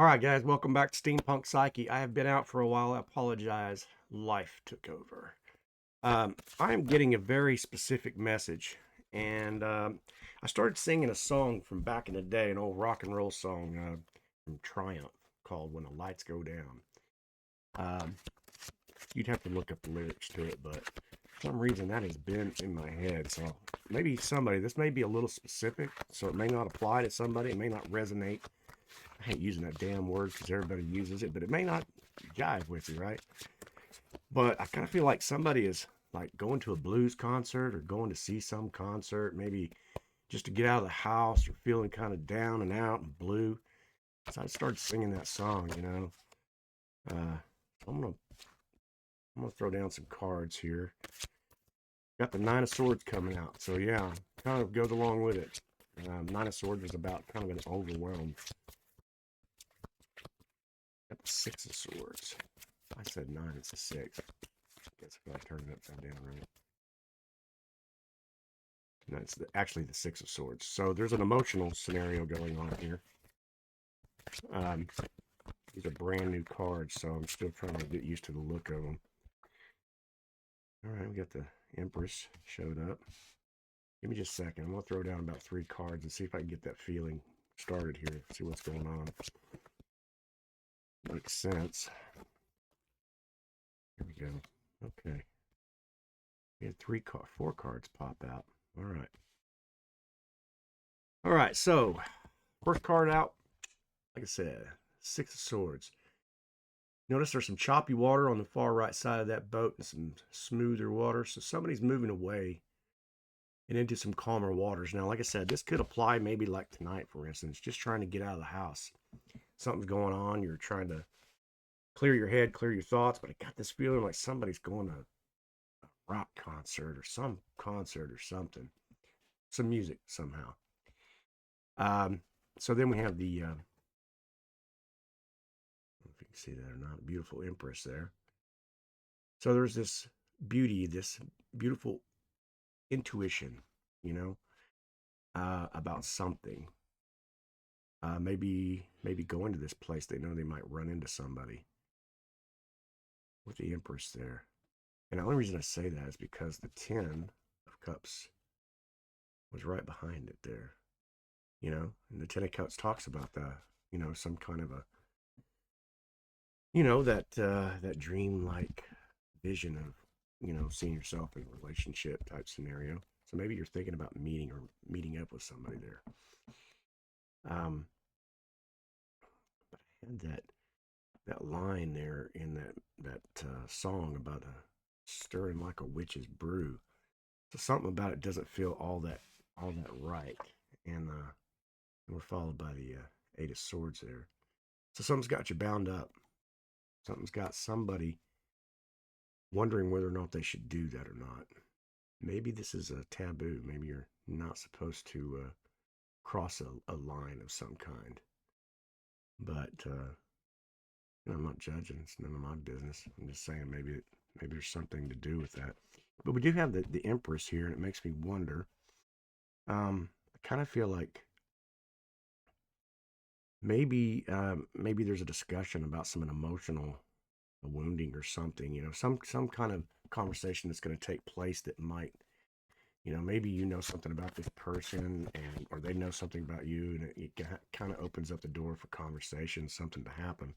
All right, guys, welcome back to Steampunk Psyche. I have been out for a while. I apologize. Life took over. I am getting a very specific message, and I started singing a song from back in the day, an old rock and roll song from Triumph called "When the Lights Go Down." Um, you'd have to look up the lyrics to it, but for some reason that has been in my head. So maybe this may be a little specific, so it may not apply to somebody. It may not resonate. I hate using that damn word because everybody uses it, but it may not jive with you, right? But I kind of feel like somebody is like going to a blues concert or going to see some concert, maybe just to get out of the house or feeling kind of down and out and blue. So I started singing that song. Uh, I'm gonna throw down some cards here. Got the Nine of Swords coming out, so yeah, kind of goes along with it. Nine of Swords is about kind of an overwhelm. Got the Six of Swords. I said nine, it's a six. I guess if I turn it upside down, right? No, it's actually the Six of Swords. So there's an emotional scenario going on here. Um, these are brand new cards, so I'm still trying to get used to the look of them. All right, we got the Empress showed up. Give me just a second. I'm going to throw down about 3 cards and see if I can get that feeling started here. See what's going on. Makes sense. Here we go. Okay. We had 4 cards pop out. All right. All right, so first card out, like I said, Six of Swords. Notice there's some choppy water on the far right side of that boat and some smoother water. So somebody's moving away and into some calmer waters. Now, like I said, this could apply maybe like tonight, for instance, just trying to get out of the house. Something's going on. You're trying to clear your head, clear your thoughts, but I got this feeling like somebody's going to a rock concert or some concert or something, some music somehow. So then we have the, I don't know if you can see that or not, beautiful Empress there. So there's this beauty, this beautiful intuition, you know, about something. Maybe going to this place, they know they might run into somebody with the Empress there. And the only reason I say that is because the Ten of Cups was right behind it there, and the Ten of Cups talks about some kind of a, that dream-like vision of, seeing yourself in a relationship type scenario. So maybe you're thinking about meeting up with somebody there. But I had that line there in that song about stirring like a witch's brew. So something about it doesn't feel all that right, and we're followed by the Eight of Swords there. So something's got you bound up. Something's got somebody wondering whether or not they should do that or not. Maybe this is a taboo. Maybe you're not supposed to cross a line of some kind. But I'm not judging. It's none of my business. I'm just saying maybe there's something to do with that. But we do have the Empress here, and it makes me wonder. I kind of feel like maybe there's a discussion about some emotional wounding or something. Some kind of conversation that's going to take place that might, maybe something about this person, or they know something about you, and it kind of opens up the door for conversation, something to happen.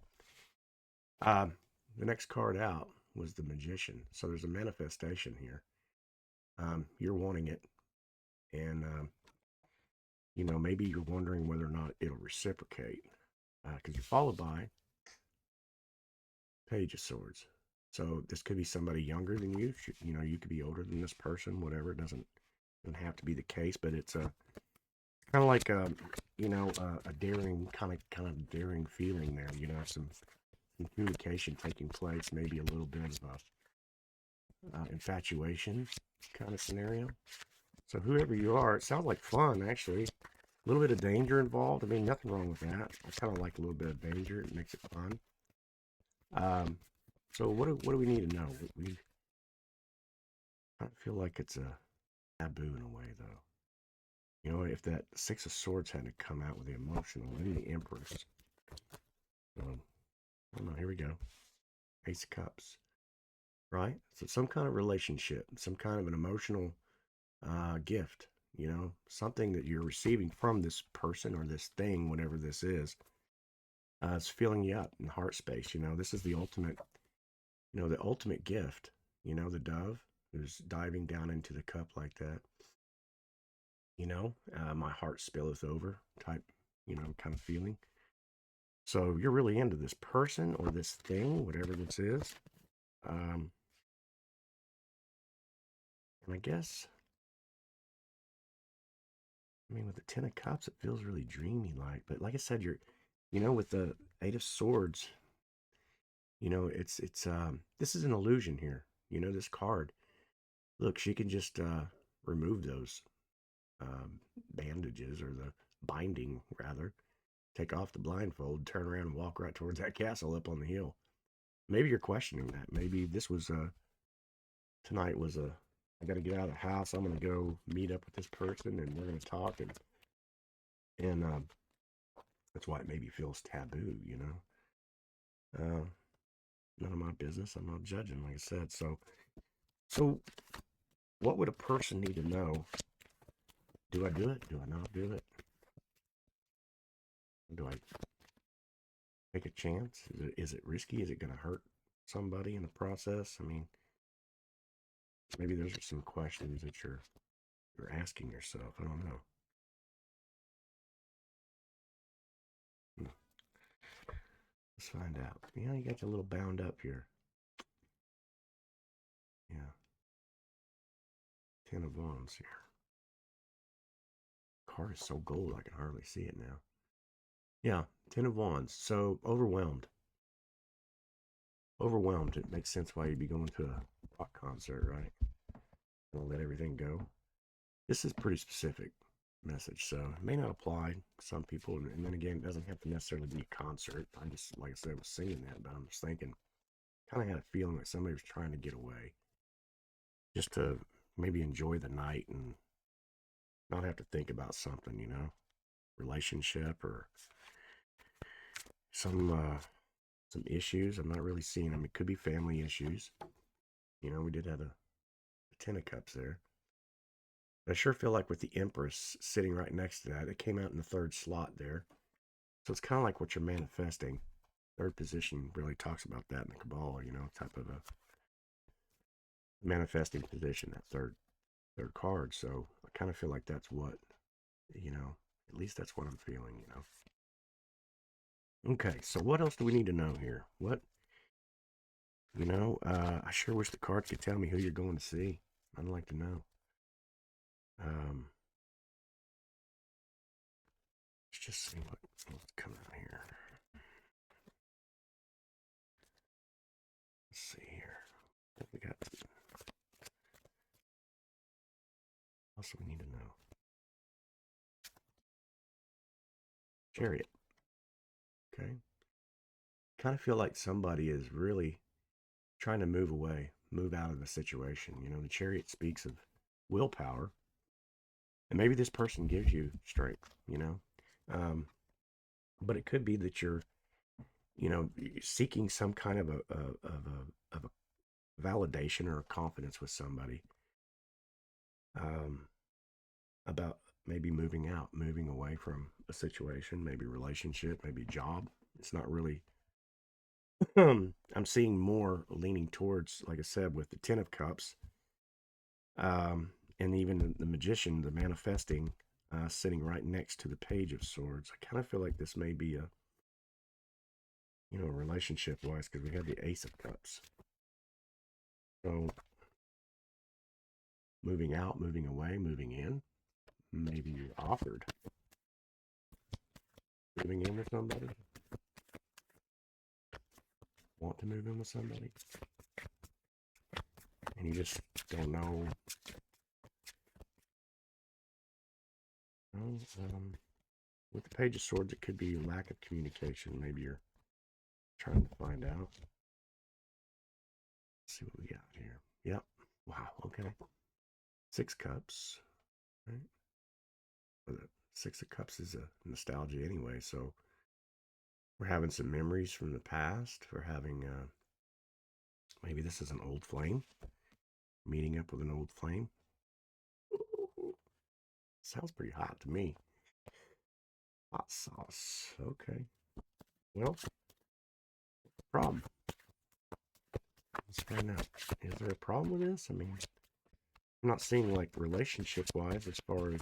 The next card out was the Magician. So there's a manifestation here. You're wanting it, and maybe you're wondering whether or not it'll reciprocate, because you're followed by Page of Swords. So this could be somebody younger than you. You could be older than this person. Whatever. It doesn't have to be the case, but it's kind of like a daring kind of daring feeling there. Some communication taking place. Maybe a little bit of infatuation kind of scenario. So whoever you are, it sounds like fun actually. A little bit of danger involved. I mean, nothing wrong with that. I kind of like a little bit of danger. It makes it fun. So what do we need to know? I feel like it's a taboo in a way, though. If that Six of Swords hadn't come out with the emotional, maybe the Empress. Oh no, here we go. Ace of Cups, right? So some kind of relationship, some kind of an emotional gift, you know, something that you're receiving from this person or this thing, whatever this is. It's filling you up in heart space. You know, this is the ultimate, you know, the ultimate gift. You know, the dove who's diving down into the cup like that. You know, my heart spilleth over type, you know, kind of feeling. So you're really into this person or this thing, whatever this is. And I guess, I mean, with the Ten of Cups, it feels really dreamy like. But like I said, you're, you know, with the Eight of Swords, you know, this is an illusion here. You know, this card. Look, she can just remove those um, bandages or the binding, rather. Take off the blindfold, turn around and walk right towards that castle up on the hill. Maybe you're questioning that. Maybe this was tonight was I got to get out of the house. I'm going to go meet up with this person and we're going to talk. And that's why it maybe feels taboo, you know. None of my business. I'm not judging, like I said. So what would a person need to know? Do I do it? Do I not do it? Do I take a chance? Is it risky? Is it going to hurt somebody in the process? I mean, maybe those are some questions that you're asking yourself. I don't know. Hmm. Let's find out. You know, you got you a little bound up here. Yeah. 10 of Wands here. Card is so gold I can hardly see it now. Yeah, 10 of Wands. So overwhelmed. Overwhelmed. It makes sense why you'd be going to a rock concert, right? Gonna let everything go. This is pretty specific message, so it may not apply to some people. And then again, it doesn't have to necessarily be a concert. I just, like I said, was singing that, but I'm just thinking, kind of had a feeling like somebody was trying to get away, just to maybe enjoy the night and not have to think about something, you know, relationship or some issues. I'm not really seeing them. It could be family issues. You know, we did have a Ten of Cups there. I sure feel like with the Empress sitting right next to that, it came out in the third slot there. So it's kind of like what you're manifesting. Third position really talks about that in the Kabbalah, you know, type of a manifesting position, that third card. So I kind of feel like that's what, you know, at least that's what I'm feeling, you know. Okay, so what else do we need to know here? What, you know, I sure wish the cards could tell me who you're going to see. I'd like to know. Um, let's just see what's coming out here. Let's see here. What we got? What else do we need to know? Chariot. Okay. Kind of feel like somebody is really trying to move away, move out of the situation. You know, the Chariot speaks of willpower, and maybe this person gives you strength, you know. Um, but it could be that you're, you know, seeking some kind of a validation or a confidence with somebody um, about maybe moving out, moving away from a situation, maybe relationship, maybe job. It's not really. I'm seeing more leaning towards, like I said, with the Ten of Cups, and even the Magician, the manifesting, sitting right next to the Page of Swords. I kind of feel like this may be a, you know, relationship wise, because we have the Ace of Cups. So moving out, moving away, moving in. Maybe you're offered moving in with somebody. Want to move in with somebody, and you just don't know. Well, with the Page of Swords, it could be lack of communication. Maybe you're trying to find out. Let's see what we got here. Yep. Wow. Okay. Six Cups. Right. Well, the Six of Cups is a nostalgia anyway, so We're having some memories from the past. We're having, maybe this is an old flame. Meeting up with an old flame. Sounds pretty hot to me. Hot sauce. Okay. Well, problem. Let's find out. Is there a problem with this? I mean, I'm not seeing like relationship-wise as far as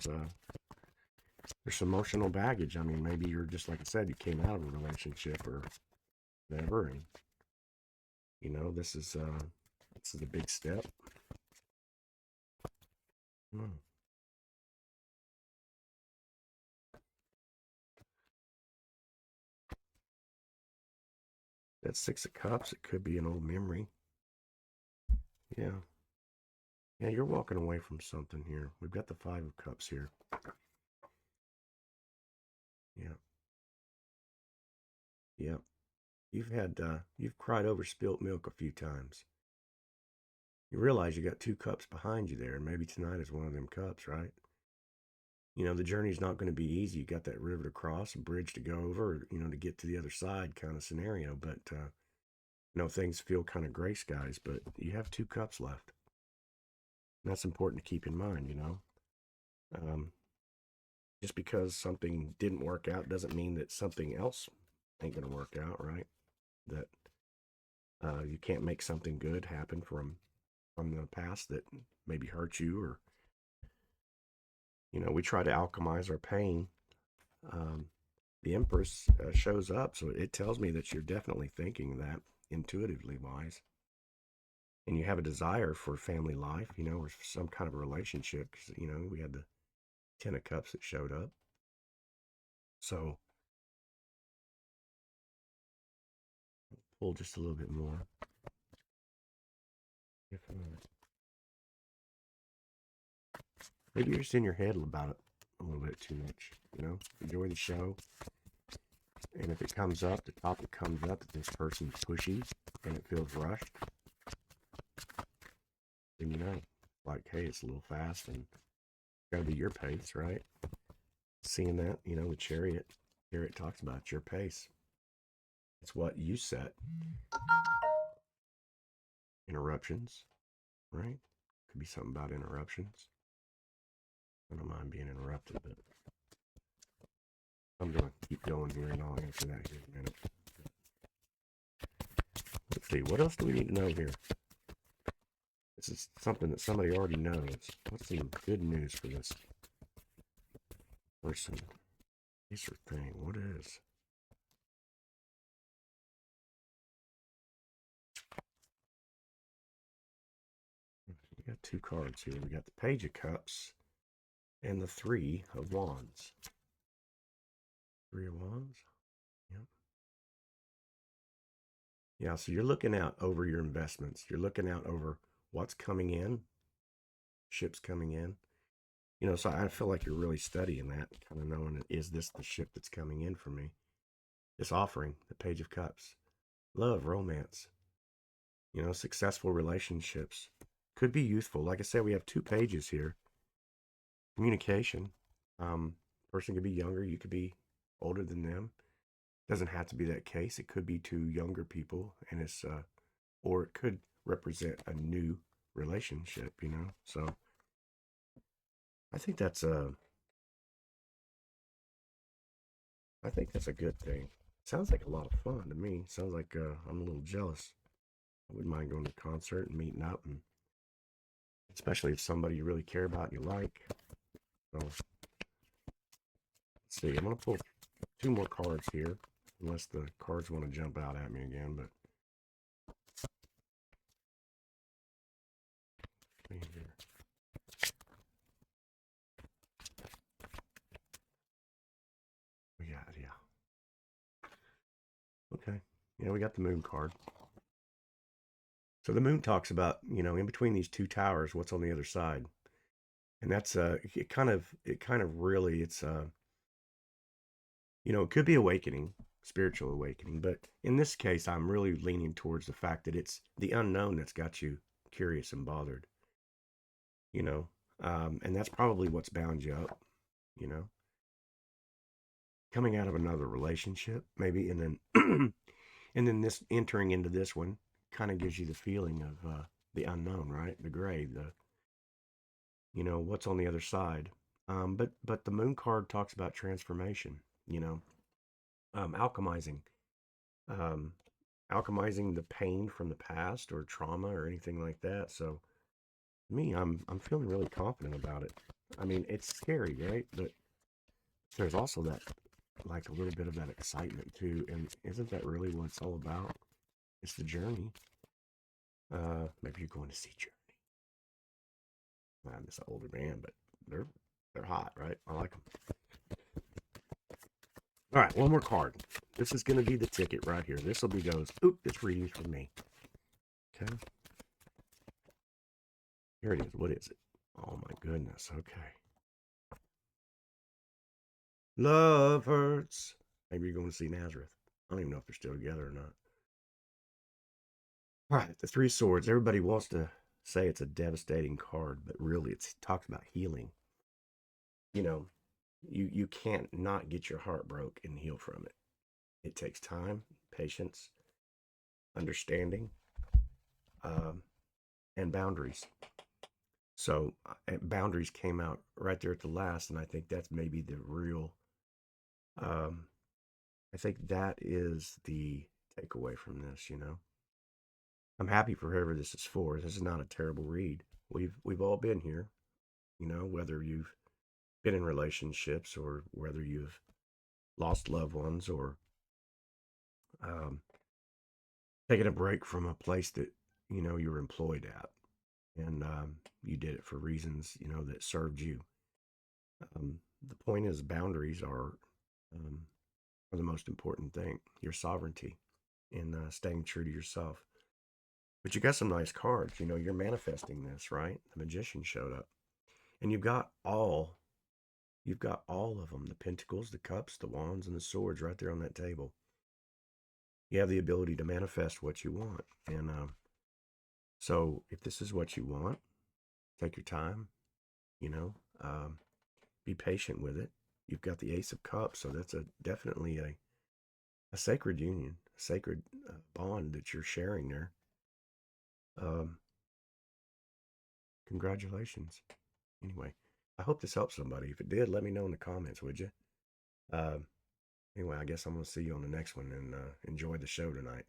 there's some emotional baggage. I mean, maybe you're just like I said, you came out of a relationship or whatever, and you know this is a big step. Hmm. That Six of Cups, it could be an old memory. Yeah. Yeah, you're walking away from something here. We've got the Five of Cups here. Yeah. Yeah. You've cried over spilt milk a few times. You realize you got two cups behind you there, and maybe tonight is one of them cups, right? You know, the journey's not going to be easy. You got that river to cross, a bridge to go over, you know, to get to the other side kind of scenario. But, you know, things feel kind of gray skies, but you have two cups left. And that's important to keep in mind, you know. Just because something didn't work out doesn't mean that something else ain't going to work out, right? That you can't make something good happen from the past that maybe hurt you, or you know, we try to alchemize our pain. The Empress shows up, so it tells me that you're definitely thinking that intuitively wise, and you have a desire for family life, you know, or some kind of a relationship. 'Cause, you know, we had the Ten of Cups that showed up, so pull just a little bit more. If, maybe you're just in your head about it a little bit too much, you know. Enjoy the show, and if it comes up, the topic comes up that this person's pushy and it feels rushed, then you know, like, hey, it's a little fast and got to be your pace, right? Seeing that, you know, the Chariot talks about your pace. It's what you set. Interruptions, right? Could be something about interruptions. I don't mind being interrupted, but I'm going to keep going here and I'll answer that here in a minute. Let's see, what else do we need to know here? This is something that somebody already knows. What's some good news for this person? Piece or thing, what is? We got two cards here. We got the Page of Cups and the Three of Wands. Three of Wands? Yep. Yeah, so you're looking out over your investments. You're looking out over what's coming in, ships coming in. You know, so I feel like you're really studying that, kind of knowing, is this the ship that's coming in for me? This offering, the Page of Cups. Love, romance, you know, successful relationships. Could be youthful. Like I said, we have two pages here. Communication. Person could be younger, you could be older than them. Doesn't have to be that case. It could be two younger people, and it's or it could represent a new relationship, you know. So I think that's a good thing. Sounds like a lot of fun to me. Sounds like I'm a little jealous. I wouldn't mind going to a concert and meeting up, and especially if somebody you really care about and you like. So let's see. I'm gonna pull two more cards here, unless the cards want to jump out at me again. But here. We got, yeah. Okay. Yeah, we got the Moon card. So the Moon talks about, you know, in between these two towers, what's on the other side. And that's it kind of really, it's you know, it could be awakening, spiritual awakening, but in this case I'm really leaning towards the fact that it's the unknown that's got you curious and bothered, you know. And that's probably what's bound you up, you know. coming out of another relationship, maybe, and then and then this entering into this one kind of gives you the feeling of the unknown, right? The gray, the what's on the other side. But the moon card talks about transformation. Alchemizing, um, alchemizing the pain from the past or trauma or anything like that. So me, I'm feeling really confident about it. I mean, it's scary, right? But there's also that, like, a little bit of that excitement too. And isn't that really what it's all about? It's the journey. Maybe you're going to see Journey. I'm just an older man, but they're hot, right? I like them. All right, one more card. This is going to be the ticket right here. This will be goes. Oop, this reading for me. Okay. Here it is. What is it? Oh my goodness. Okay. Love hurts. Maybe you're going to see Nazareth. I don't even know if they're still together or not. All right, the Three Swords. Everybody wants to say it's a devastating card, but really it talks about healing. You can't not get your heart broke and heal from it. It takes time, patience, understanding, um, and boundaries. So boundaries came out right there at the last, and I think that's maybe the real. Um, I think that is the takeaway from this. I'm happy for whoever this is for. This is not a terrible read. We've all been here. Whether you've been in relationships or whether you've lost loved ones or um, taking a break from a place that you were employed at, and you did it for reasons that served you. The point is, boundaries are the most important thing. Your sovereignty and staying true to yourself. But you got some nice cards. You're manifesting this, right? The Magician showed up, and you've got all of them: the Pentacles, the Cups, the Wands, and the Swords right there on that table. You have the ability to manifest what you want, and so if this is what you want, take your time. You know, um, be patient with it. You've got the Ace of Cups, so that's definitely a sacred union, a sacred bond that you're sharing there. Um, Congratulations. Anyway, I hope this helps somebody. If it did, let me know in the comments, would you? Um, anyway, I guess I'm going to see you on the next one, and enjoy the show tonight.